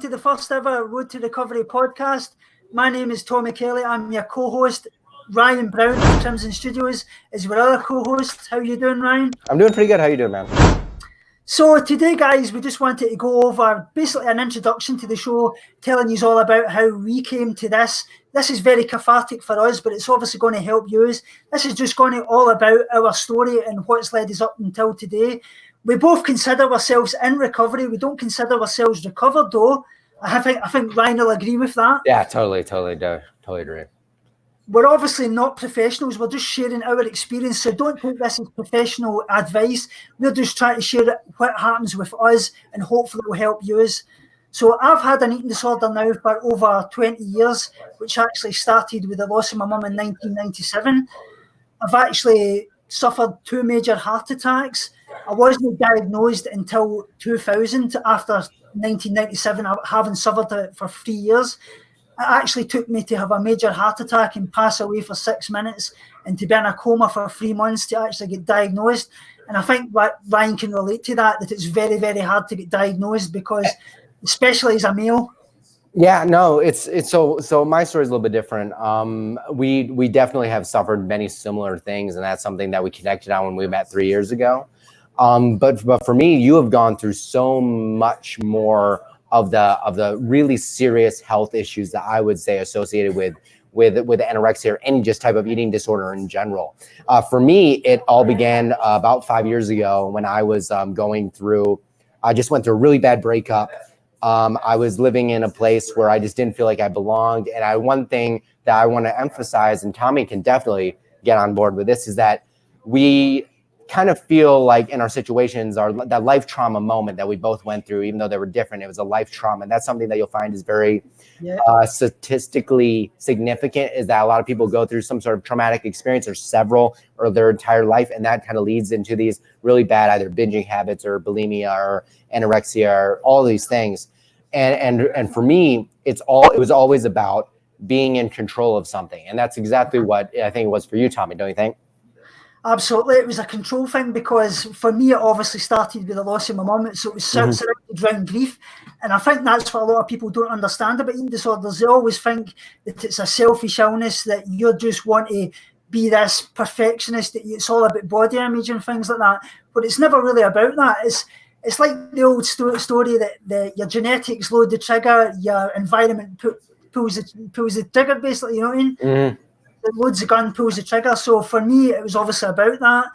to the first ever Road to Recovery podcast. My name is Tommy Kelly. I'm your co-host. Ryan Brown of Crimson Studios is our other co-host. How you doing, Ryan? I'm doing pretty good. How you doing, man? So today, guys, we just wanted to go over basically an introduction to the show, telling you all about how we came to this. This is very cathartic for us, but it's obviously going to help you. This is just going to all about our story and what's led us up until today. We both consider ourselves in recovery. We don't consider ourselves recovered, though. I think Ryan will agree with that. Yeah, totally agree. We're obviously not professionals. We're just sharing our experience. So don't take this as professional advice. We're just trying to share what happens with us and hopefully it will help you. So I've had an eating disorder now for over 20 years, which actually started with the loss of my mum in 1997. I've actually suffered 2 major heart attacks. I wasn't diagnosed until 2000 after 1997, having suffered it for 3 years. It actually took me to have a major heart attack and pass away for 6 minutes and to be in a coma for 3 months to actually get diagnosed. And I think Ryan can relate to that it's very, very hard to get diagnosed because, especially as a male. Yeah, no, it's so my story is a little bit different. We definitely have suffered many similar things, and that's something that we connected on when we met 3 years ago. But for me, you have gone through so much more of the really serious health issues that I would say associated with anorexia or any just type of eating disorder in general. For me, it all began about 5 years ago when I was I just went through a really bad breakup. I was living in a place where I just didn't feel like I belonged. And one thing that I want to emphasize, and Tommy can definitely get on board with this, is that we kind of feel like in our situations, that life trauma moment that we both went through, even though they were different, it was a life trauma. And that's something that you'll find is very statistically significant, is that a lot of people go through some sort of traumatic experience or several or their entire life. And that kind of leads into these really bad, either binging habits or bulimia or anorexia or all these things. And for me, it was always about being in control of something. And that's exactly what I think it was for you, Tommy, don't you think? Absolutely. It was a control thing because for me, it obviously started with the loss of my mum. So it was surrounded around grief. And I think that's what a lot of people don't understand about eating disorders. They always think that it's a selfish illness, that you just want to be this perfectionist, that it's all about body image and things like that. But it's never really about that. It's like the old story that your genetics load the trigger, your environment pulls the trigger, basically, you know what I mean? Mm-hmm. It loads the gun, pulls the trigger. So for me, it was obviously about that.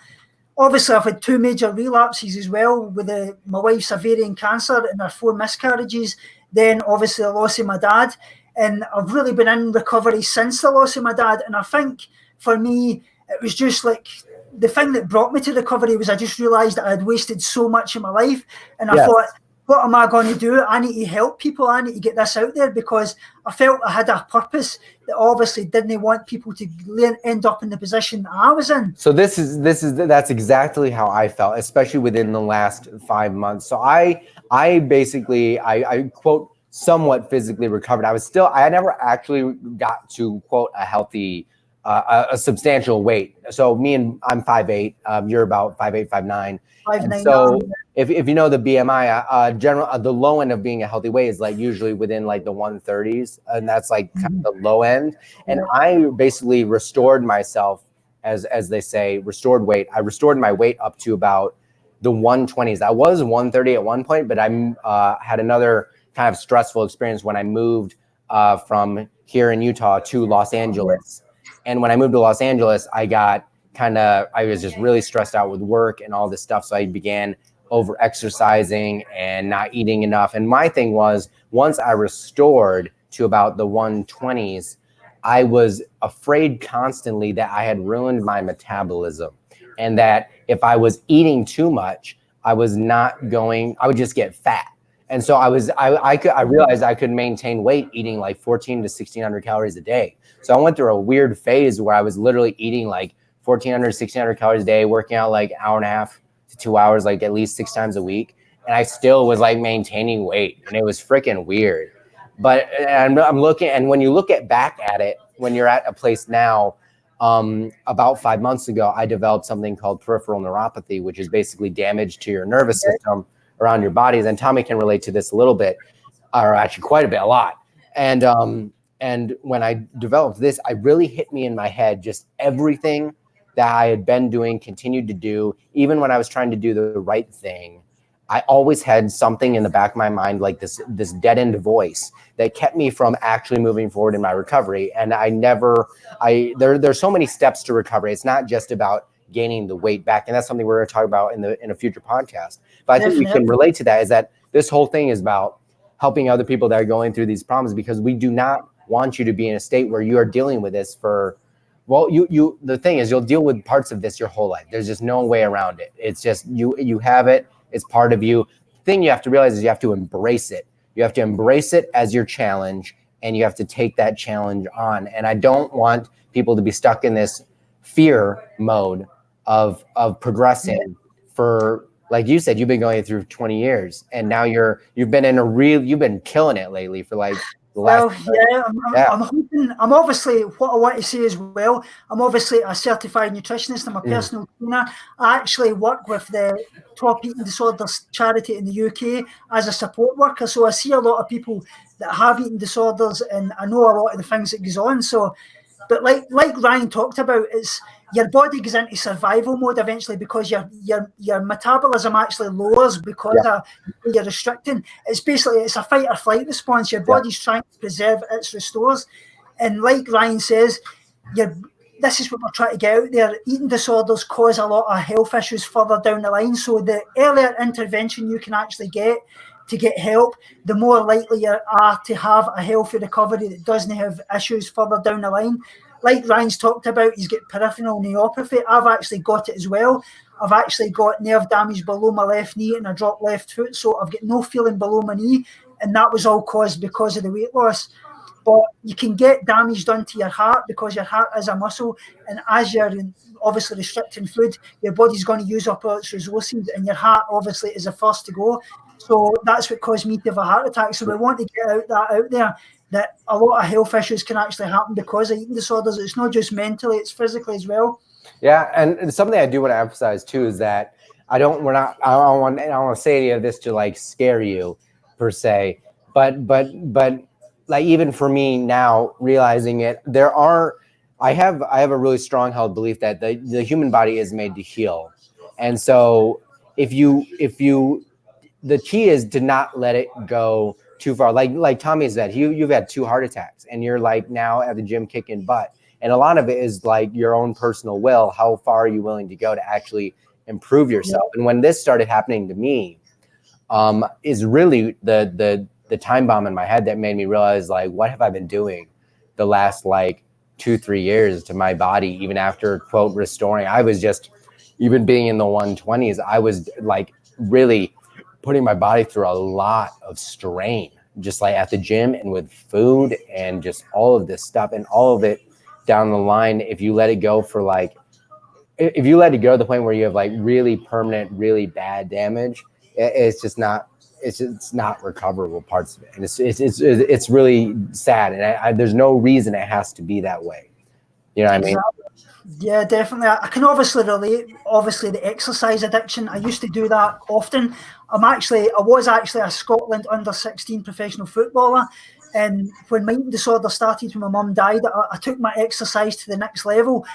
Obviously, I've had 2 major relapses as well with my wife's ovarian cancer and her 4 miscarriages. Then obviously the loss of my dad. And I've really been in recovery since the loss of my dad. And I think for me, it was just like the thing that brought me to recovery was I just realised that I had wasted so much of my life. And I thought, what am I going to do? I need to help people. I need to get this out there because I felt I had a purpose that obviously didn't want people to end up in the position that I was in. So that's exactly how I felt, especially within the last 5 months. So I basically quote somewhat physically recovered. I never actually got to quote a healthy, a substantial weight. So I'm 5'8", you're about 5'8", 5'9". 5'9". So if you know the BMI, the low end of being a healthy weight is like usually within like the 130s, and that's like kind of the low end. And I basically restored myself, as they say, restored weight. I restored my weight up to about the 120s. I was 130 at one point, but I had another kind of stressful experience when I moved from here in Utah to Los Angeles. And when I moved to Los Angeles, I was just really stressed out with work and all this stuff. So I began over exercising and not eating enough. And my thing was, once I restored to about the 120s, I was afraid constantly that I had ruined my metabolism and that if I was eating too much, I would just get fat. And so I realized I could maintain weight eating like 14 to 1600 calories a day. So I went through a weird phase where I was literally eating like 1400, 1600 calories a day, working out like 1.5 to 2 hours, like at least 6 times a week. And I still was like maintaining weight, and it was freaking weird. But I'm looking, and when you look back at it, when you're at a place now, about 5 months ago, I developed something called peripheral neuropathy, which is basically damage to your nervous system around your bodies. And Tommy can relate to this a little bit. or actually quite a bit, a lot. And when I developed this, I really hit me in my head just everything that I had been doing, continued to do, even when I was trying to do the right thing. I always had something in the back of my mind, like this dead end voice that kept me from actually moving forward in my recovery. And there's so many steps to recovery. It's not just about gaining the weight back. And that's something we're going to talk about in a future podcast. But I think we can relate to that, is that this whole thing is about helping other people that are going through these problems, because we do not want you to be in a state where you are dealing with this the thing is, you'll deal with parts of this your whole life. There's just no way around it. It's just you have it. It's part of you. The thing you have to realize is you have to embrace it. You have to embrace it as your challenge, and you have to take that challenge on. And I don't want people to be stuck in this fear mode of progressing for, like you said, you've been going through 20 years, and now you've been killing it lately for like the last. I'm hoping. I'm obviously, what I want to say as well, I'm obviously a certified nutritionist. I'm a personal trainer. I actually work with the Top Eating Disorders charity in the UK as a support worker. So I see a lot of people that have eating disorders, and I know a lot of the things that goes on. So, but like Ryan talked about, it's your body goes into survival mode eventually, because your metabolism actually lowers because you're restricting. It's a fight or flight response. Your body's trying to preserve its restores. And like Ryan says, this is what we're trying to get out there. Eating disorders cause a lot of health issues further down the line. So the earlier intervention you can actually get to get help, the more likely you are to have a healthy recovery that doesn't have issues further down the line. Like Ryan's talked about, he's got peripheral neuropathy. I've actually got it as well. I've actually got nerve damage below my left knee and a dropped left foot. So I've got no feeling below my knee. And that was all caused because of the weight loss. But you can get damage done to your heart, because your heart is a muscle. And as you're obviously restricting food, your body's going to use up all its resources. And your heart obviously is the first to go. So that's what caused me to have a heart attack. So we want to get that out there, that a lot of health issues can actually happen because of eating disorders. It's not just mentally, it's physically as well. Yeah, and something I do want to emphasize too is that I don't want to say any of this to like scare you per se, but like, even for me now, realizing it, I have a really strong held belief that the human body is made to heal. And so if you the key is to not let it go too far. Like Tommy said, you've had 2 heart attacks, and you're like now at the gym kicking butt. And a lot of it is like your own personal will. How far are you willing to go to actually improve yourself? And when this started happening to me, is really the time bomb in my head that made me realize, like, what have I been doing the last like 2-3 years to my body, even after, quote, restoring. I was just, even being in the 120s, I was like really putting my body through a lot of strain, just like at the gym and with food and just all of this stuff, and all of it down the line, if you let it go to the point where you have like really permanent, really bad damage, it's not recoverable parts of it. And it's really sad. And there's no reason it has to be that way. You know what I mean? Yeah, definitely. I can obviously relate. Obviously, the exercise addiction. I used to do that often. I was actually a Scotland under-16 professional footballer. And when my eating disorder started, when my mum died, I took my exercise to the next level.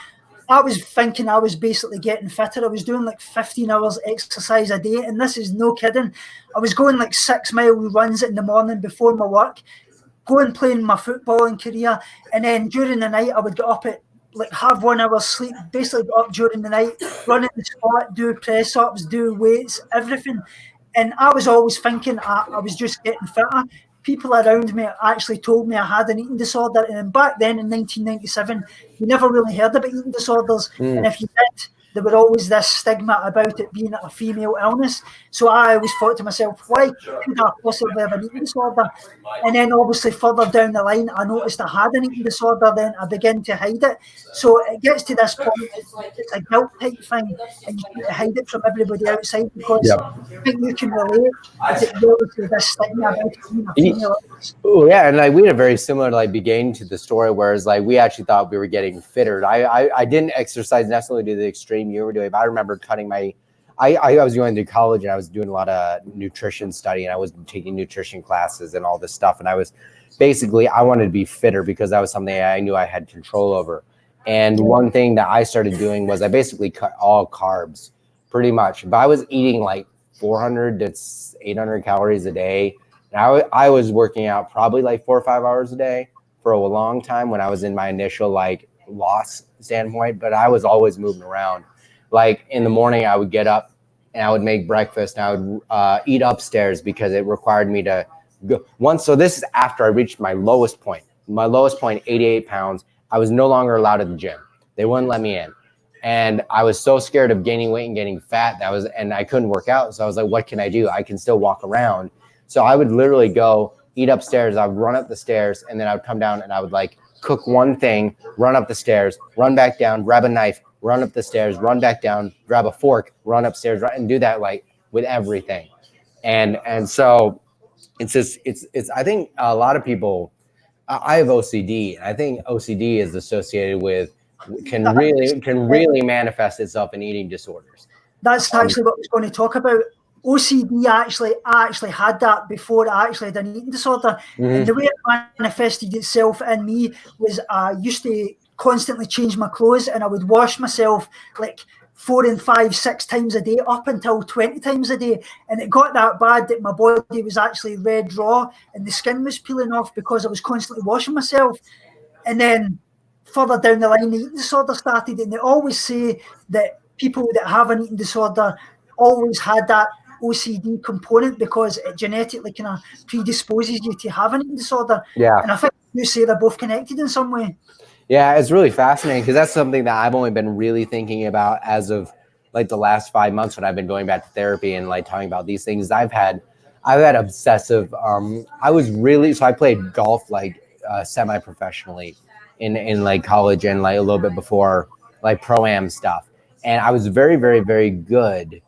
I was thinking I was basically getting fitter. I was doing like 15 hours exercise a day. And this is no kidding. I was going like 6-mile runs in the morning before my work, going playing my footballing career. And then during the night, I would get up at like have 1 hour sleep, basically get up during the night, run in the spot, do press ups, do weights, everything. And I was always thinking I was just getting fitter. People around me actually told me I had an eating disorder. And back then in 1997, you never really heard about eating disorders. And if you did, there were always this stigma about it being a female illness. So I always thought to myself, why could I possibly have an eating disorder? And then obviously further down the line, I noticed I had an eating disorder, then I began to hide it. So it gets to this point, it's a guilt type thing, and you need to hide it from everybody outside, because I think you can relate to this stigma about being a female illness. Oh yeah, and like we had a very similar like beginning to the story, whereas like we actually thought we were getting fitter. I didn't exercise necessarily to the extreme you were doing, but I remember cutting my I was going to college and I was doing a lot of nutrition study, and I was taking nutrition classes and all this stuff. And I was basically, I wanted to be fitter because that was something I knew I had control over. And one thing that I started doing was I basically cut all carbs pretty much. But I was eating like 400 to 800 calories a day. And I was working out probably like 4 or 5 hours a day for a long time when I was in my initial like loss standpoint. But I was always moving around. Like in the morning, I would get up and I would make breakfast and I would eat upstairs because it required me to go once. So this is after I reached my lowest point. My lowest point, 88 pounds. I was no longer allowed at the gym. They wouldn't let me in. And I was so scared of gaining weight and getting fat and I couldn't work out. So I was like, what can I do? I can still walk around. So I would literally go eat upstairs. I would run up the stairs and then I would come down and I would like cook one thing, run up the stairs, run back down, grab a knife, run up the stairs, run back down, grab a fork, run upstairs, and do that like with everything. And so it's just, it's, I think a lot of people, I have OCD, and I think OCD is associated with, can really manifest itself in eating disorders. That's actually what I was going to talk about. OCD I actually had that before I actually had an eating disorder. And the way it manifested itself in me was I used to constantly change my clothes, and I would wash myself like 4 and 5, 6 times a day, up until 20 times a day. And it got that bad that my body was actually red raw and the skin was peeling off because I was constantly washing myself. And then further down the line, the eating disorder started, and they always say that people that have an eating disorder always had that OCD component because it genetically kind of predisposes you to have an eating disorder. Yeah. And I think you say they're both connected in some way. Yeah, it's really fascinating because that's something that I've only been really thinking about as of like the last 5 months when I've been going back to therapy and like talking about these things. I've had obsessive, I played golf like semi-professionally in like college and like a little bit before like pro-am stuff. And I was very, very, very good.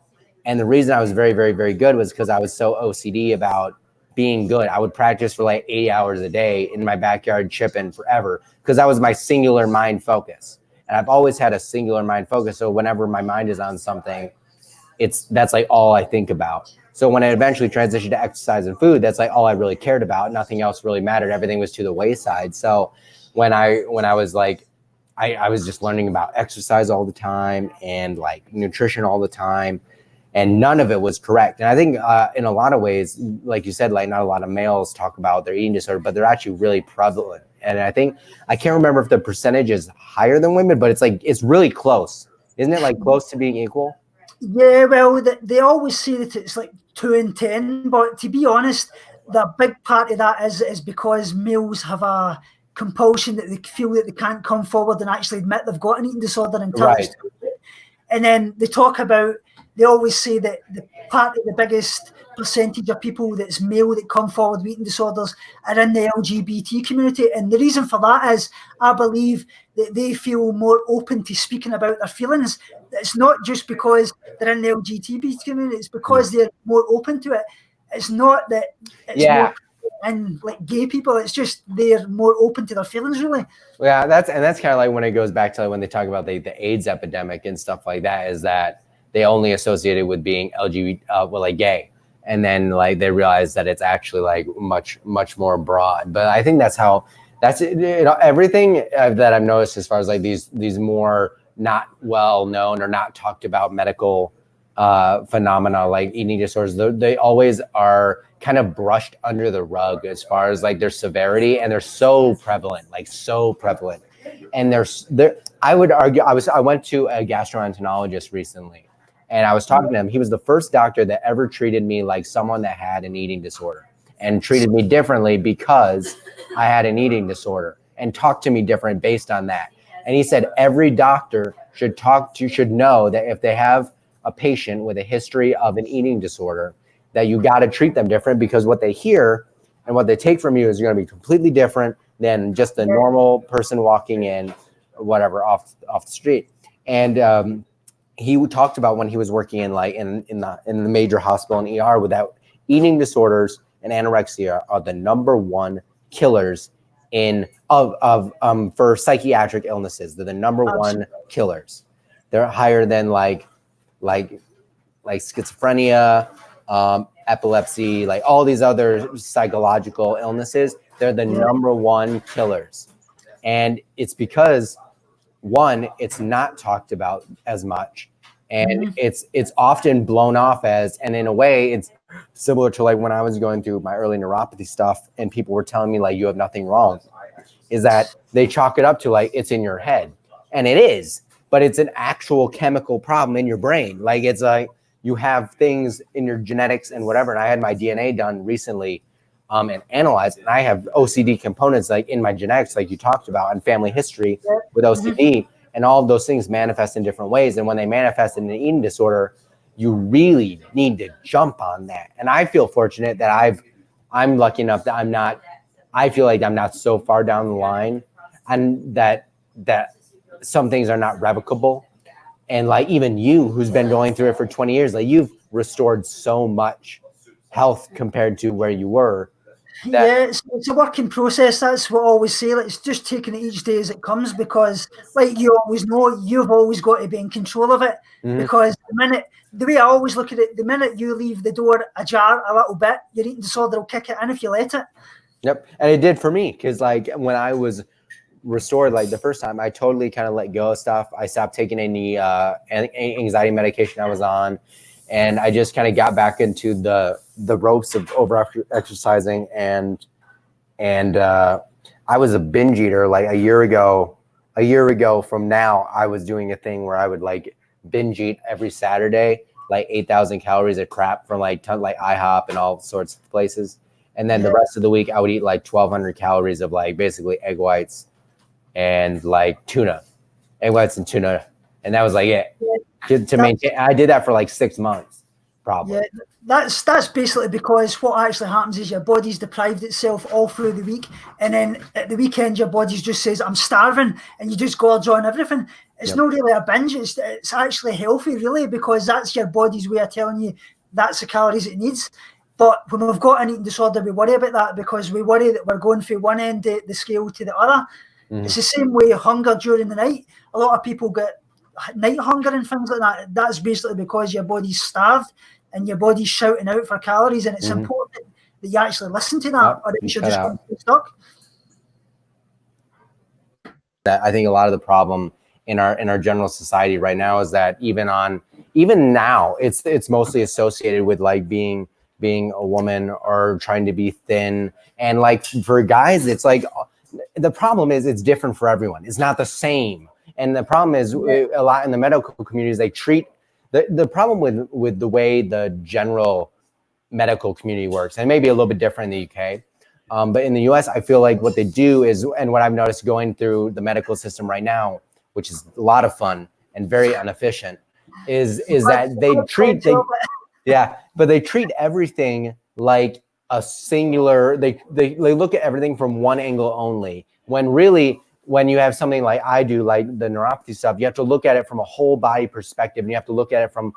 And the reason I was very, very, very good was because I was so OCD about being good. I would practice for like 8 hours a day in my backyard chipping forever because that was my singular mind focus. And I've always had a singular mind focus. So whenever my mind is on something, that's like all I think about. So when I eventually transitioned to exercise and food, that's like all I really cared about. Nothing else really mattered. Everything was to the wayside. So when I was like, I was just learning about exercise all the time and like nutrition all the time. And none of it was correct. And I think in a lot of ways, like you said, like not a lot of males talk about their eating disorder, but they're actually really prevalent. And I think, I can't remember if the percentage is higher than women, but it's really close. Isn't it like close to being equal? Yeah, well, they always say that it's like 2 in 10, but to be honest, the big part of that is because males have a compulsion that they feel that they can't come forward and actually admit they've got an eating disorder and Right. And then they always say that the part of the biggest percentage of people that's male that come forward with eating disorders are in the LGBT community. And the reason for that is I believe that they feel more open to speaking about their feelings. It's not just because they're in the LGBT community, it's because they're more open to it. It's not that it's more and like gay people, it's just they're more open to their feelings, really. Yeah, that's kind of like when it goes back to like when they talk about the AIDS epidemic and stuff like that, is that they only associate it with being LGBT, like gay, and then like they realize that it's actually like much more broad. But I think that's everything that I've noticed as far as like these more not well known or not talked about medical phenomena like eating disorders, they always are kind of brushed under the rug as far as like their severity, and they're so prevalent. And I would argue, I went to a gastroenterologist recently, and I was talking to him. He was the first doctor that ever treated me like someone that had an eating disorder, and treated me differently because I had an eating disorder, and talked to me different based on that. And he said every doctor should know that if they have a patient with a history of an eating disorder, that you got to treat them different, because what they hear and what they take from you is going to be completely different than just a normal person walking in or whatever off the street. And he talked about when he was working in the major hospital and ER, without eating disorders and anorexia are the number one killers for psychiatric illnesses. They're the number one killers. They're higher than like like schizophrenia, epilepsy, like all these other psychological illnesses, they're the number one killers. And it's because, one, it's not talked about as much. And it's often blown off as, and in a way, it's similar to like when I was going through my early neuropathy stuff and people were telling me like, you have nothing wrong, is that they chalk it up to like, it's in your head. And it is, but it's an actual chemical problem in your brain. Like it's like you have things in your genetics and whatever. And I had my DNA done recently and analyzed, and I have OCD components like in my genetics, like you talked about, and family history with OCD. And all of those things manifest in different ways. And when they manifest in an eating disorder, you really need to jump on that. And I feel fortunate that I'm lucky enough that I feel like I'm not so far down the line, and that some things are not revocable. And like even you, who's been going through it for 20 years, like you've restored so much health compared to where you were. Yeah, it's a working process. That's what I always say. Like, it's just taking it each day as it comes, because like you always know, you've always got to be in control of it. Because the way I always look at it, the minute you leave the door ajar a little bit, your eating disorder will kick it in if you let it. Yep. And it did for me, because like when I was restored, like the first time, I totally kind of let go of stuff. I stopped taking any anxiety medication I was on, and I just kind of got back into the ropes of over exercising. And I was a binge eater. Like a year ago from now, I was doing a thing where I would like binge eat every Saturday, like 8,000 calories of crap from like IHOP and all sorts of places. And then the rest of the week I would eat like 1,200 calories of like basically egg whites and like egg whites and tuna. And that was like it. To maintain, I did that for like 6 months, probably. Yeah, that's basically because what actually happens is your body's deprived itself all through the week, and then at the weekend your body just says, I'm starving, and you just gorge on everything. It's not really a binge, it's actually healthy, really, because that's your body's way of telling you that's the calories it needs. But when we've got an eating disorder, we worry about that because we worry that we're going from one end of the scale to the other. It's the same way hunger during the night. A lot of people get night hunger and things like that. That's basically because your body's starved and your body's shouting out for calories, and it's important that you actually listen to that, or else you're just going to be stuck. I think a lot of the problem in our general society right now is that even now it's mostly associated with like being a woman or trying to be thin. And like for guys, it's like the problem is it's different for everyone. It's not the same. And the problem is a lot in the medical communities, they treat the problem with the way the general medical community works, and maybe a little bit different in the UK. But in the US, I feel like what they do is, and what I've noticed going through the medical system right now, which is a lot of fun and very inefficient, is that they treat everything like a singular, they look at everything from one angle only, when really, when you have something like I do, like the neuropathy stuff, you have to look at it from a whole body perspective, and you have to look at it from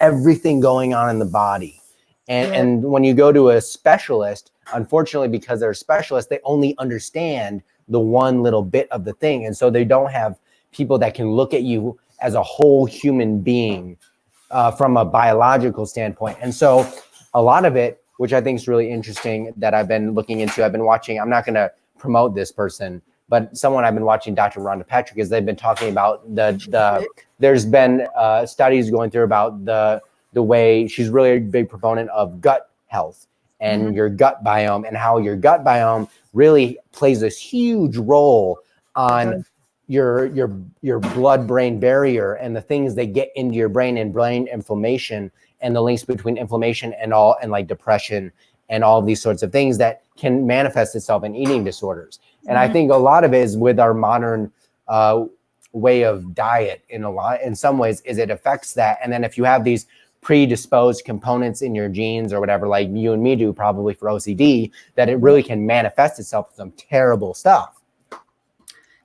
everything going on in the body. And when you go to a specialist, unfortunately, because they're a specialist, they only understand the one little bit of the thing. And so they don't have people that can look at you as a whole human being from a biological standpoint. And so a lot of it, which I think is really interesting that I've been looking into, I've been watching, I'm not going to promote this person, but someone I've been watching, Dr. Rhonda Patrick, is they've been talking about there's been studies going through about the way she's really a big proponent of gut health and your gut biome, and how your gut biome really plays this huge role on your blood-brain barrier and the things that get into your brain, and brain inflammation, and the links between inflammation and like depression and all of these sorts of things that can manifest itself in eating disorders. And I think a lot of it is with our modern way of diet in some ways, is it affects that. And then if you have these predisposed components in your genes or whatever, like you and me do probably for OCD, that it really can manifest itself with some terrible stuff.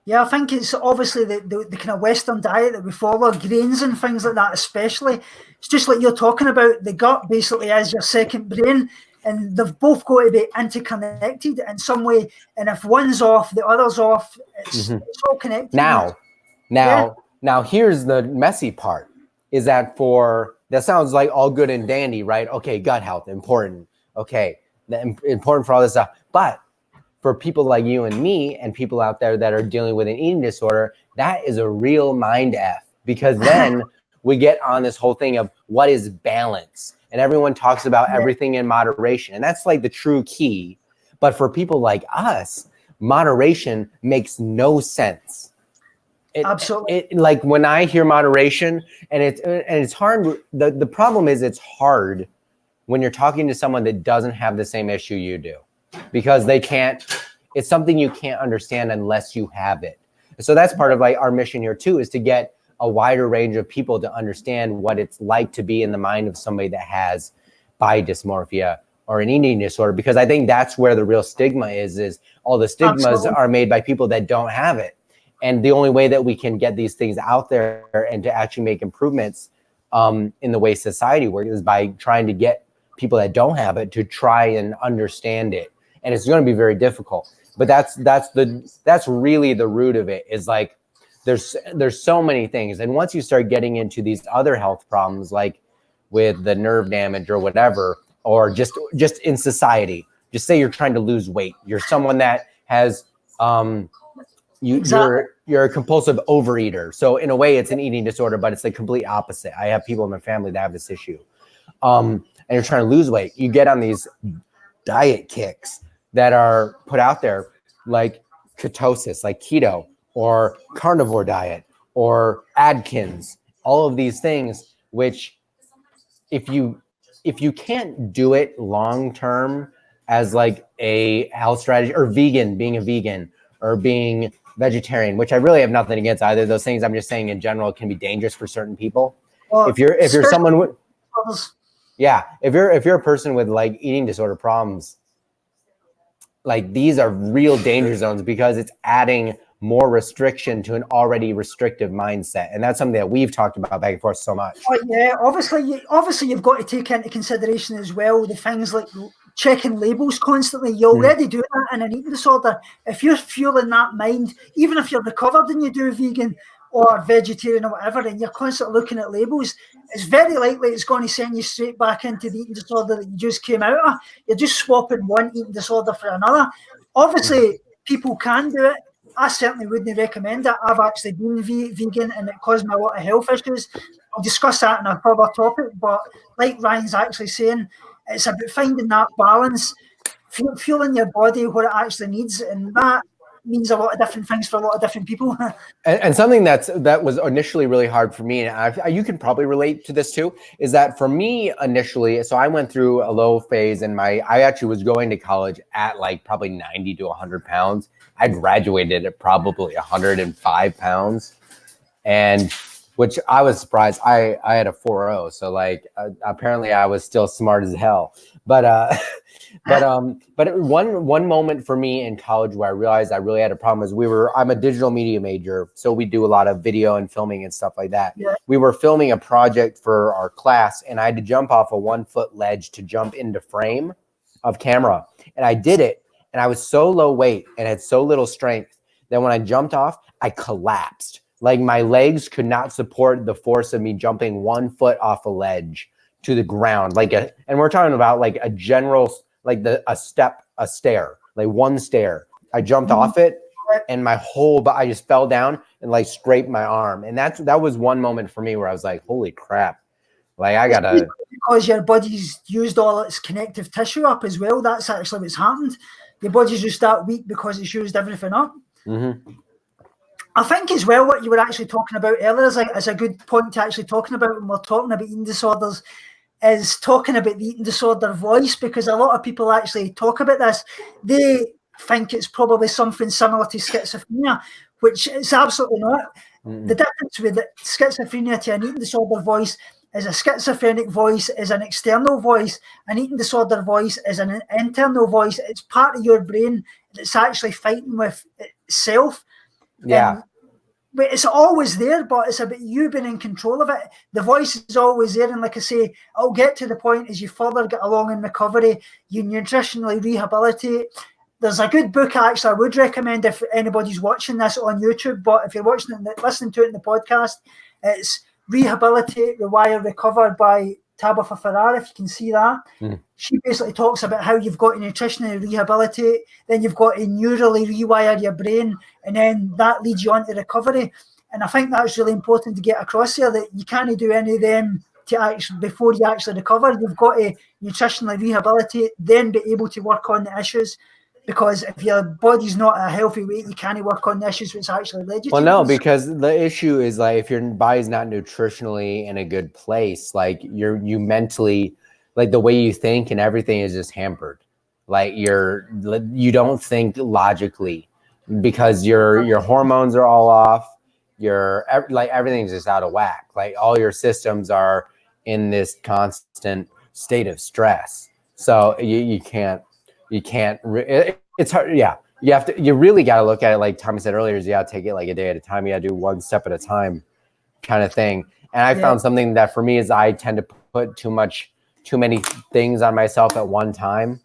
Yeah, I think it's obviously the kind of Western diet that we follow, grains and things like that especially. It's just like you're talking about, the gut basically is your second brain, and they've both got to be interconnected in some way. And if one's off, the other's off. It's all connected. Now, here's the messy part, is that for that sounds like all good and dandy, right? Okay, gut health, important. Okay, important for all this stuff. But for people like you and me and people out there that are dealing with an eating disorder, that is a real mind F, because then we get on this whole thing of what is balance. And everyone talks about everything in moderation. And that's like the true key. But for people like us, moderation makes no sense. Absolutely. Like when I hear moderation, and it's hard. The problem is it's hard when you're talking to someone that doesn't have the same issue you do, because they can't. It's something you can't understand unless you have it. So that's part of like our mission here too, is to get a wider range of people to understand what it's like to be in the mind of somebody that has body dysmorphia or an eating disorder, because I think that's where the real stigma is all the stigmas Absolutely. are made by people that don't have it. And the only way that we can get these things out there and to actually make improvements in the way society works is by trying to get people that don't have it to try and understand it. And it's going to be very difficult. But that's really the root of it, is like there's so many things. And once you start getting into these other health problems, like with the nerve damage or whatever, or just in society, just say you're trying to lose weight. You're someone that has you're a compulsive overeater. So in a way, it's an eating disorder, but it's the complete opposite. I have people in my family that have this issue. And you're trying to lose weight. You get on these diet kicks that are put out there, like ketosis, like keto, or carnivore diet, or Atkins, all of these things, which if you can't do it long term as like a health strategy, or being a vegan, or being vegetarian, which I really have nothing against either of those things. I'm just saying in general, it can be dangerous for certain people. Well, if you're someone with, yeah, if you're a person with like eating disorder problems, like these are real danger zones, because it's adding more restriction to an already restrictive mindset. And that's something that we've talked about back and forth so much. Oh, yeah, obviously you've got to take into consideration as well the things like checking labels constantly. You already do that in an eating disorder. If you're fueling that mind, even if you're recovered and you do vegan or vegetarian or whatever, and you're constantly looking at labels, it's very likely it's going to send you straight back into the eating disorder that you just came out of. You're just swapping one eating disorder for another. Obviously, people can do it. I certainly wouldn't recommend it. I've actually been vegan and it caused me a lot of health issues. I'll discuss that in a further topic, but like Ryan's actually saying, it's about finding that balance, fueling your body what it actually needs, and that means a lot of different things for a lot of different people. And something that was initially really hard for me, and you can probably relate to this too, is that for me initially, so I went through a low phase in I actually was going to college at like probably 90 to 100 pounds. I graduated at probably 105 pounds, and which I was surprised. I had a 4.0, so like apparently I was still smart as hell. But one moment for me in college where I realized I really had a problem is I'm a digital media major, so we do a lot of video and filming and stuff like that. Yeah. We were filming a project for our class, and I had to jump off a 1-foot ledge to jump into frame of camera, and I did it. And I was so low weight and had so little strength that when I jumped off, I collapsed. Like my legs could not support the force of me jumping 1 foot off a ledge to the ground. And we're talking about like a general, like a stair, like one stair. I jumped off it, and my whole body, I just fell down and like scraped my arm. And that was one moment for me where I was like, holy crap. Like I gotta, because your body's used all its connective tissue up as well. That's actually what's happened. Your body's just that weak because it's used everything up. Mm-hmm. I think as well what you were actually talking about earlier is a good point to actually talking about when we're talking about eating disorders, is talking about the eating disorder voice, because a lot of people actually talk about this. They think it's probably something similar to schizophrenia, which it's absolutely not. Mm-hmm. The difference with schizophrenia to an eating disorder voice is a schizophrenic voice is an external voice. An eating disorder voice is an internal voice. It's part of your brain that's actually fighting with itself. Yeah. But it's always there, but it's about you being in control of it. The voice is always there. And like I say, it'll get to the point as you further get along in recovery, you nutritionally rehabilitate. There's a good book actually I would recommend if anybody's watching this on YouTube, but if you're watching it, listening to it in the podcast, it's Rehabilitate, Rewire, Recover by Tabitha Farrar, if you can see that. She basically talks about how you've got to nutritionally rehabilitate, then you've got to neurally rewire your brain, and then that leads you on to recovery. And I think that's really important to get across here, that you can't do any of them to actually before you actually recover. You've got to nutritionally rehabilitate, then be able to work on the issues. Because if your body's not a healthy weight, you can't work on the issues which actually led you to. Well, no, because the issue is like if your body's not nutritionally in a good place, like you mentally, like the way you think and everything is just hampered. Like you don't think logically because your hormones are all off. Like everything's just out of whack. Like all your systems are in this constant state of stress. So you can't. It's hard. Yeah. You really got to look at it. Like Tommy said earlier, is you got to take it like a day at a time. You got to do one step at a time kind of thing. And I found something that for me is I tend to put too many things on myself at one time.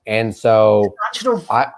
And so I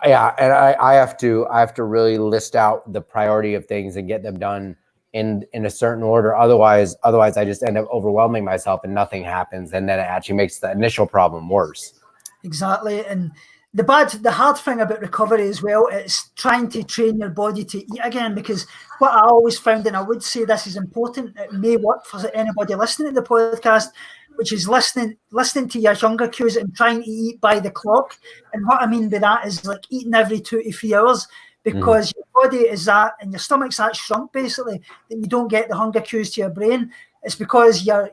have to really list out the priority of things and get them done in a certain order. Otherwise I just end up overwhelming myself and nothing happens. And then it actually makes the initial problem worse. Exactly. And the hard thing about recovery as well, it's trying to train your body to eat again, because what I always found, and I would say this is important, it may work for anybody listening to the podcast, which is listening to your hunger cues and trying to eat by the clock. And what I mean by that is like eating every 2 to 3 hours, because your body is that, and your stomach's that shrunk basically, that you don't get the hunger cues to your brain. It's because your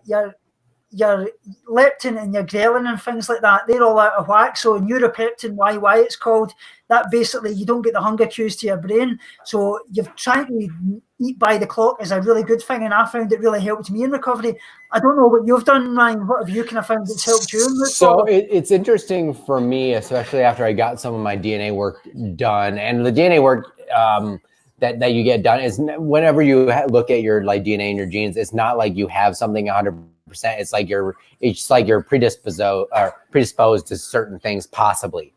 leptin and your ghrelin and things like that, they're all out of whack. So neuropeptin, YY it's called, that basically you don't get the hunger cues to your brain. So you're trying to eat by the clock is a really good thing, and I found it really helped me in recovery. I don't know what you've done, Ryan. What have you kind of found that's helped you in recovery? So it's interesting for me, especially after I got some of my DNA work done. And the DNA work that you get done is whenever you look at your like DNA and your genes, it's not like you have something 100%. It's like you're predisposed to certain things possibly.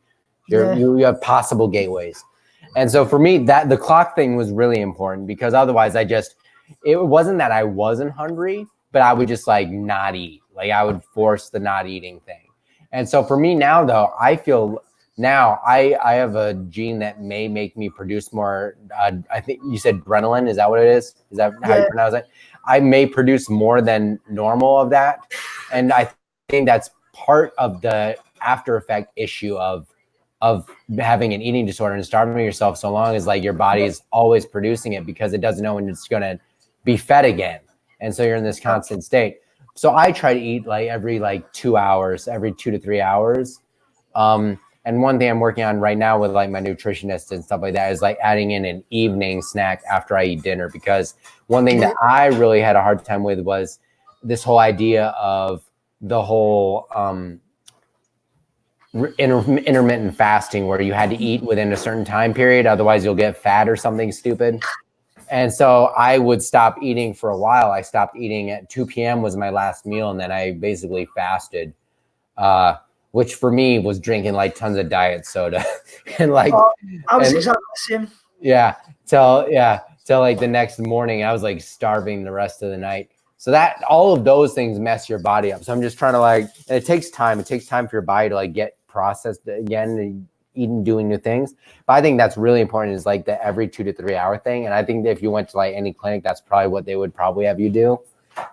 You have possible gateways. And so for me, that the clock thing was really important, because otherwise it wasn't that I wasn't hungry, but I would just like not eat. Like I would force the not eating thing. And so for me now though, I feel now I have a gene that may make me produce more. I think you said adrenaline. Is that what it is? Is that how you pronounce it? I may produce more than normal of that. And I think that's part of the after effect issue of having an eating disorder and starving yourself so long as like your body is always producing it, because it doesn't know when it's going to be fed again. And so you're in this constant state. So I try to eat like every 2 hours, every 2 to 3 hours. And one thing I'm working on right now with like my nutritionist and stuff like that is like adding in an evening snack after I eat dinner, because one thing that I really had a hard time with was this whole idea of the whole intermittent fasting, where you had to eat within a certain time period, otherwise you'll get fat or something stupid. And so I would stop eating for a while. I stopped eating at 2 p.m. was my last meal, and then I basically fasted. Which for me was drinking like tons of diet soda and like I was exactly the same. Yeah. Till like the next morning I was like starving the rest of the night. So that all of those things mess your body up. So I'm just trying to and it takes time. It takes time for your body to like get processed again and eating, doing new things. But I think that's really important, is like the every 2 to 3 hour thing. And I think that if you went to like any clinic, that's probably what they would probably have you do.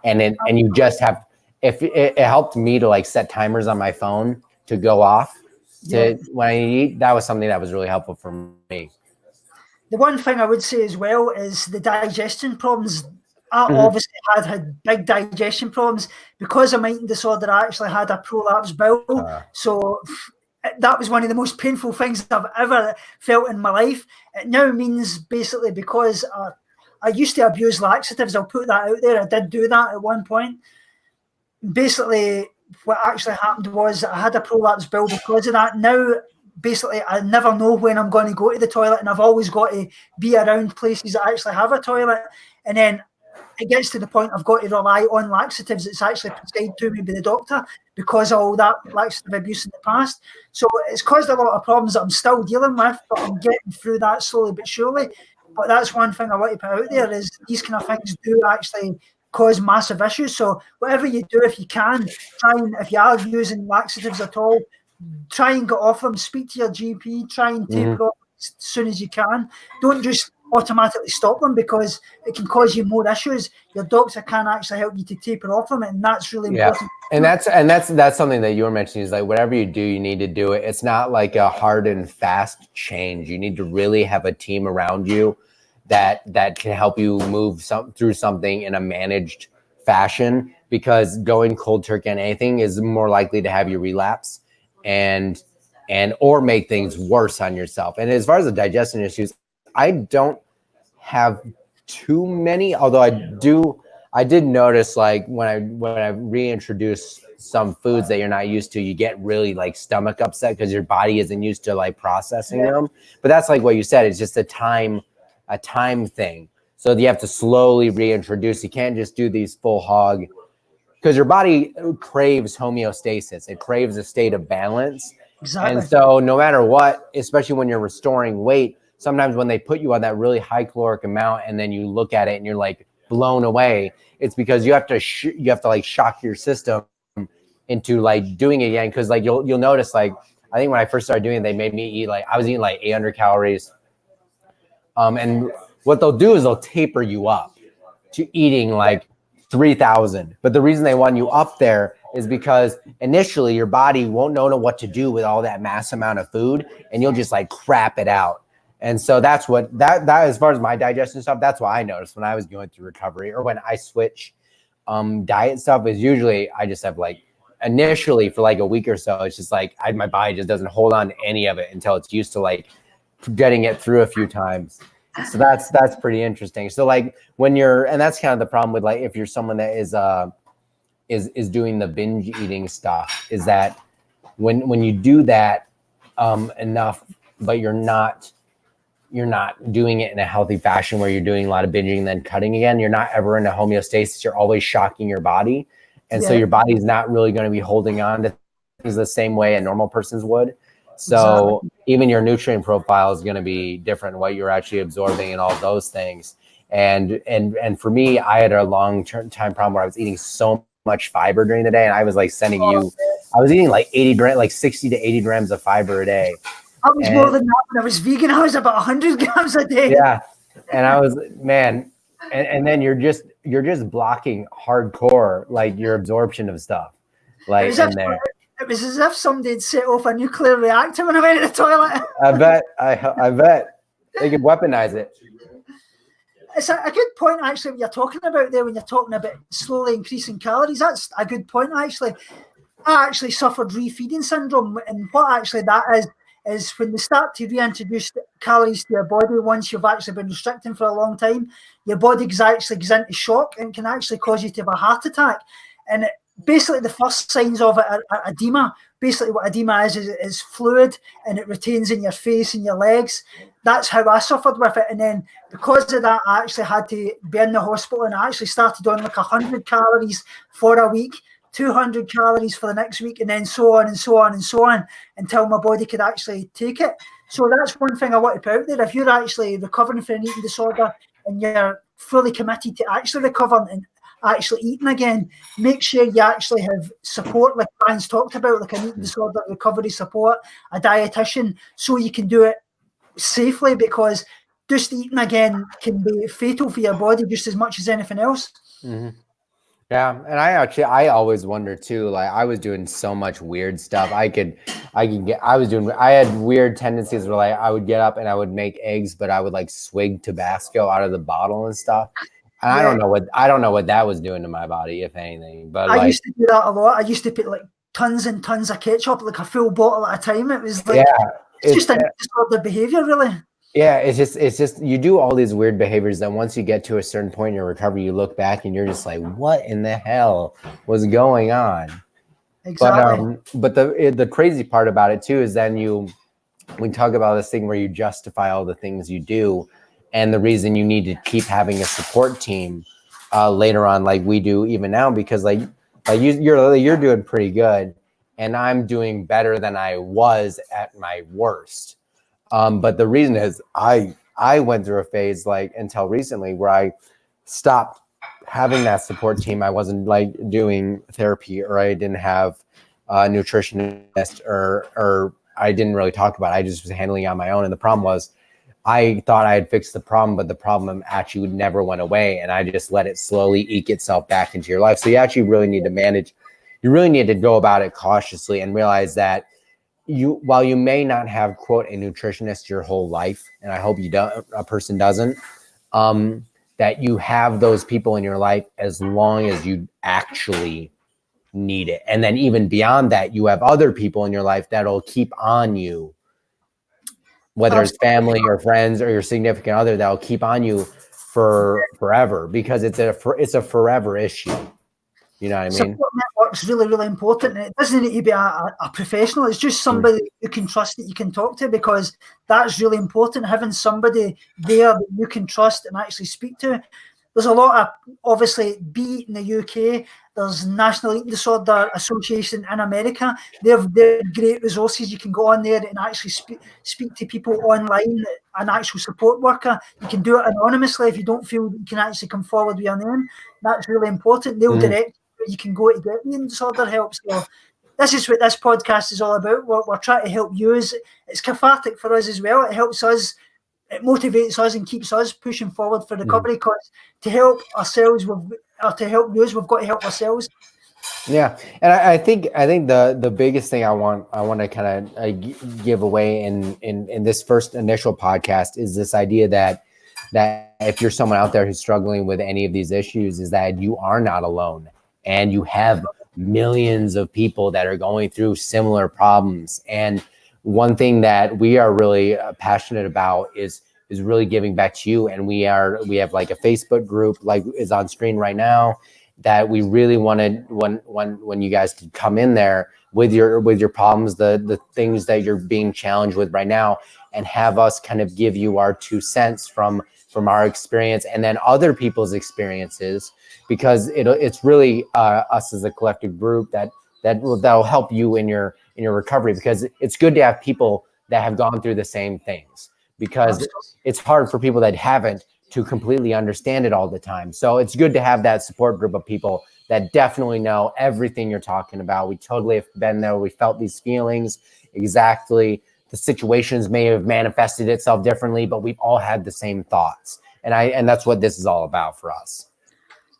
And you just have, if it helped me to like set timers on my phone to go off when I eat. That was something that was really helpful for me. The one thing I would say as well is the digestion problems. I obviously had big digestion problems because of my eating disorder. I actually had a prolapsed bowel. So that was one of the most painful things I've ever felt in my life. It now means basically, because I used to abuse laxatives, I'll put that out there. I did do that at one point. Basically, what actually happened was I had a prolapsed bowel because of that. Now, basically, I never know when I'm going to go to the toilet, and I've always got to be around places that actually have a toilet. And then it gets to the point I've got to rely on laxatives that's actually prescribed to me by the doctor because of all that laxative abuse in the past. So it's caused a lot of problems that I'm still dealing with, but I'm getting through that slowly but surely. But that's one thing I want to put out there, is these kind of things do actually cause massive issues. So whatever you do, if you can, try and, if you are using laxatives at all, try and get off them, speak to your GP, try and taper off as soon as you can. Don't just automatically stop them, because it can cause you more issues. Your doctor can actually help you to taper off them, and that's really important. And that's something that you were mentioning, is like whatever you do, you need to do it. It's not like a hard and fast change. You need to really have a team around you that can help you move through something in a managed fashion, because going cold turkey on anything is more likely to have you relapse and or make things worse on yourself. And as far as the digestion issues, I don't have too many, although I did notice, like when I reintroduce some foods that you're not used to, you get really like stomach upset because your body isn't used to like processing them. But that's like what you said, it's just a time thing. So you have to slowly reintroduce. You can't just do these full hog, because your body craves homeostasis. It craves a state of balance. Exactly. And so no matter what, especially when you're restoring weight, sometimes when they put you on that really high caloric amount and then you look at it and you're like blown away, it's because you have to like shock your system into like doing it again. Because like you'll notice, like I think when I first started doing it, they made me eat, like I was eating like 800 calories. And what they'll do is they'll taper you up to eating like 3,000. But the reason they want you up there is because initially your body won't know what to do with all that mass amount of food, and you'll just like crap it out. And so that's what that as far as my digestion stuff, that's what I noticed when I was going through recovery, or when I switch diet stuff, is usually I just have like initially for like a week or so, it's just like my body just doesn't hold on to any of it until it's used to like getting it through a few times. So that's pretty interesting. So like when you're, and that's kind of the problem with like if you're someone that is doing the binge eating stuff, is that when you do that enough, but you're not doing it in a healthy fashion where you're doing a lot of binging and then cutting again, you're not ever in a homeostasis. You're always shocking your body. And so your body's not really going to be holding on to things the same way a normal person's would. So even your nutrient profile is going to be different, what you're actually absorbing and all those things. And for me, I had a long-term time problem where I was eating so much fiber during the day, and I was like I was eating like 60 to 80 grams of fiber a day. I was more than that when I was vegan. I was about 100 grams a day. Yeah, and I was, man, and then you're just blocking hardcore like your absorption of stuff, like in there. It was as if somebody had set off a nuclear reactor when I went to the toilet. I bet they could weaponize it. It's a good point, actually, what you're talking about there when you're talking about slowly increasing calories. That's a good point, actually. I actually suffered refeeding syndrome, and what actually that is when they start to reintroduce calories to your body, once you've actually been restricting for a long time, your body actually goes into shock and can actually cause you to have a heart attack. And basically the first signs of it are edema. Basically what edema is fluid, and it retains in your face and your legs. That's how I suffered with it. And then because of that, I actually had to be in the hospital, and I actually started on like 100 calories for a week, 200 calories for the next week, and then so on and so on and so on, until my body could actually take it. So that's one thing I want to put out there. If you're actually recovering from an eating disorder and you're fully committed to actually recovering and actually eating again, make sure you actually have support, like Brian's talked about, like an eating disorder recovery support, a dietitian, so you can do it safely, because just eating again can be fatal for your body just as much as anything else. Mm-hmm. Yeah, and I always wonder too, like I was doing so much weird stuff. I had weird tendencies where like I would get up and I would make eggs, but I would like swig Tabasco out of the bottle and stuff. And I don't know what that was doing to my body, if anything. But I used to do that a lot. I used to put like tons and tons of ketchup, like a full bottle at a time. It was like, it's just a disordered behavior, really. Yeah, it's just you do all these weird behaviors that once you get to a certain point in your recovery, you look back and you're just like, what in the hell was going on? Exactly. But the crazy part about it too is then we talk about this thing where you justify all the things you do, and the reason you need to keep having a support team later on, like we do even now, because like you're doing pretty good, and I'm doing better than I was at my worst. But the reason is I went through a phase like until recently where I stopped having that support team. I wasn't like doing therapy, or I didn't have a nutritionist, or I didn't really talk about it. I just was handling it on my own. And the problem was, I thought I had fixed the problem, but the problem actually never went away, and I just let it slowly eke itself back into your life. So you actually really need to manage. You really need to go about it cautiously and realize that while you may not have, quote, a nutritionist your whole life, and I hope you don't, a person doesn't, that you have those people in your life as long as you actually need it. And then even beyond that, you have other people in your life that'll keep on you, whether it's family or friends or your significant other, that'll keep on you for forever, because it's a forever issue. You know what I mean? Support network's really, really important. And it doesn't need to be a professional. It's just somebody you can trust, that you can talk to, because that's really important. Having somebody there that you can trust and actually speak to. There's a lot of, obviously, Be in the UK. There's National Eating Disorder Association in America. They're great resources. You can go on there and actually speak to people online, an actual support worker. You can do it anonymously if you don't feel you can actually come forward with your name. That's really important. They'll direct where you can go to get eating disorder help. So this is what this podcast is all about. We're trying to help you. It's cathartic for us as well. It helps us. It motivates us and keeps us pushing forward for recovery, because to help ourselves, to help you, we've got to help ourselves. Yeah, and I think the biggest thing I want to kind of give away in this first initial podcast is this idea that if you're someone out there who's struggling with any of these issues, is that you are not alone, and you have millions of people that are going through similar problems. And one thing that we are really passionate about is really giving back to you. And we have like a Facebook group, like is on screen right now, that we really wanted when you guys could come in there with your problems, the things that you're being challenged with right now, and have us kind of give you our 2 cents from our experience and then other people's experiences, because it's really us as a collective group that'll help you in your recovery, because it's good to have people that have gone through the same things, because it's hard for people that haven't to completely understand it all the time. So it's good to have that support group of people that definitely know everything you're talking about. We totally have been there. We felt these feelings exactly. The situations may have manifested itself differently, but we've all had the same thoughts. And that's what this is all about for us.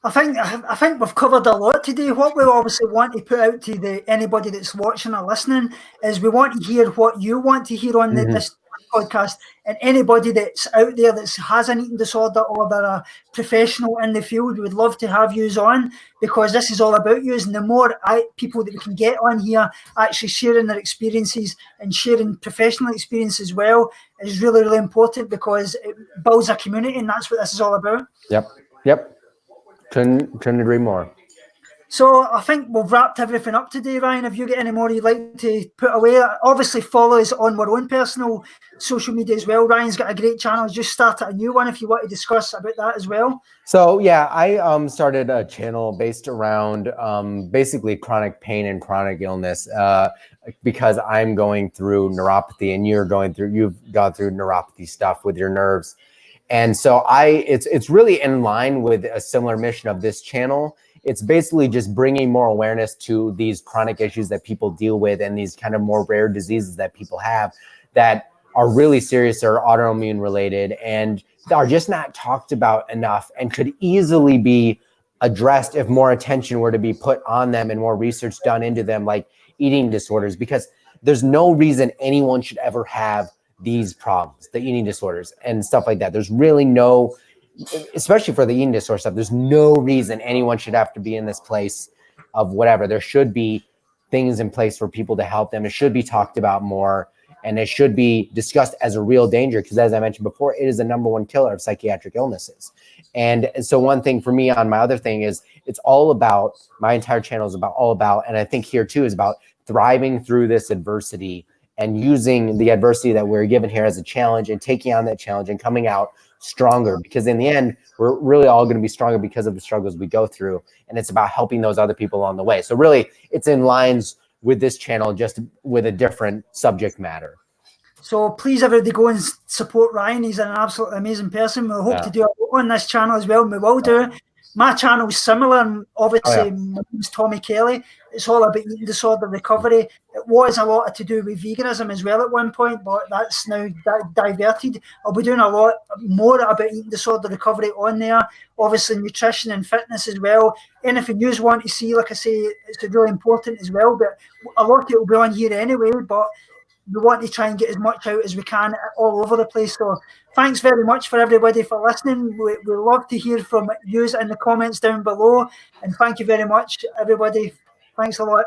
I think we've covered a lot today. What we obviously want to put out to anybody that's watching or listening is we want to hear what you want to hear on this podcast. And anybody that's out there that has an eating disorder or they're a professional in the field, we would love to have you on, because this is all about you. And the more people that we can get on here actually sharing their experiences and sharing professional experience as well is really, really important, because it builds a community, and that's what this is all about. Yep. Couldn't agree more. So I think we've wrapped everything up today, Ryan. Have you got any more you'd like to put away? Obviously, follow us on our own personal social media as well. Ryan's got a great channel. He's just started a new one, if you want to discuss about that as well. So yeah, I started a channel based around basically chronic pain and chronic illness, because I'm going through neuropathy, and you've gone through neuropathy stuff with your nerves. And so it's really in line with a similar mission of this channel. It's basically just bringing more awareness to these chronic issues that people deal with, and these kind of more rare diseases that people have that are really serious or autoimmune related and are just not talked about enough, and could easily be addressed if more attention were to be put on them and more research done into them, like eating disorders, because there's no reason anyone should ever have these problems, the eating disorders and stuff like that. There's really no, especially for the eating disorder stuff, there's no reason anyone should have to be in this place of whatever. There should be things in place for people to help them. It should be talked about more, and it should be discussed as a real danger, because as I mentioned before, it is the #1 killer of psychiatric illnesses. And so one thing for me on my other thing is, it's all about, my entire channel is all about, and I think here too, is about thriving through this adversity and using the adversity that we're given here as a challenge, and taking on that challenge and coming out stronger, because in the end, we're really all going to be stronger because of the struggles we go through. And it's about helping those other people along the way. So really, it's in lines with this channel, just with a different subject matter. So please, everybody, go and support Ryan. He's an absolutely amazing person. We hope to do a lot on this channel as well, and we will do. My channel's similar, and obviously Oh, my name's Tommy Kelly. It's all about eating disorder recovery. It was a lot to do with veganism as well at one point, but that's now diverted. I'll be doing a lot more about eating disorder recovery on there. Obviously nutrition and fitness as well. Anything you want to see, like I say, it's really important as well. But a lot of it will be on here anyway, but we want to try and get as much out as we can all over the place. So thanks very much for everybody for listening. We love to hear from you in the comments down below. And thank you very much, everybody. Thanks a lot.